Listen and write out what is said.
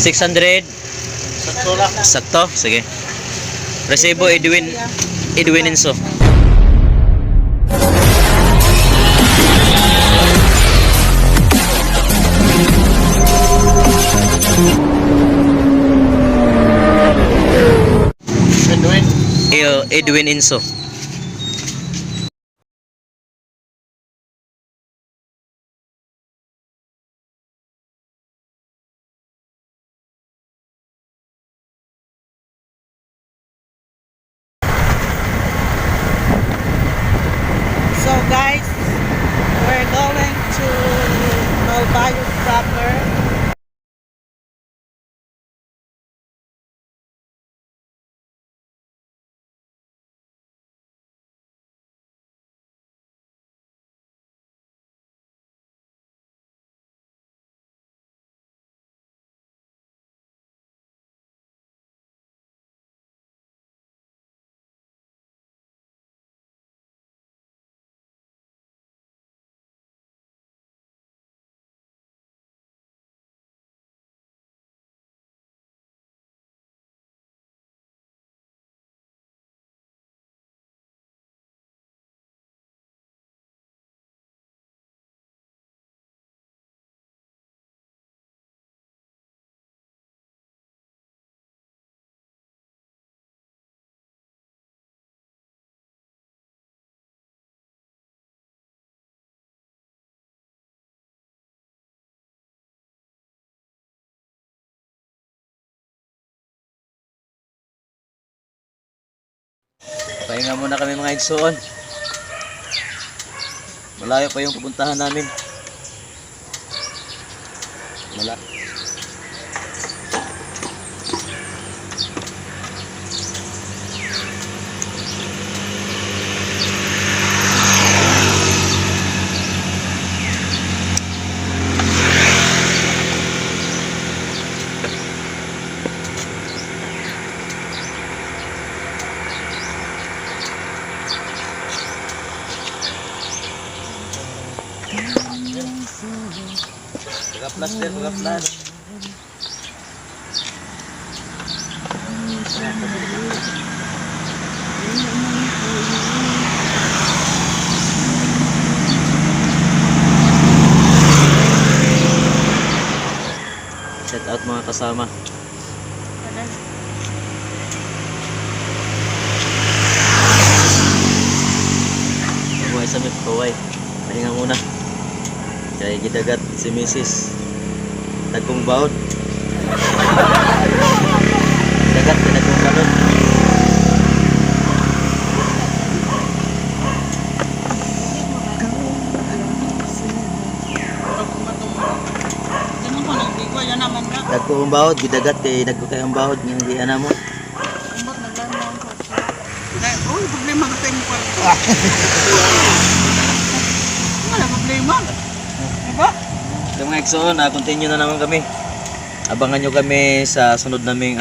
600. Sakto lang. Sakto? Sige. Resibo Edwin Inso. Edwin Inso. So guys, we're going to Malbayog proper. Pahinga muna kami mga igsoon. Malayo pa yung pupuntahan namin. Pagaplas din, pagaplas. Shout out mga kasama. Buhay sa may paway. Pahinga muna. Kaya gidagat si Mrs. Nagkong baon. Dagat na nagkong balon. Nagkong baon, gidagat kay nagkong baon yung giana mo. Uy, problema ka tayong kwarto. Wala problema. Diba? So mga igsoon, continue na naman kami. Abangan nyo kami sa sunod naming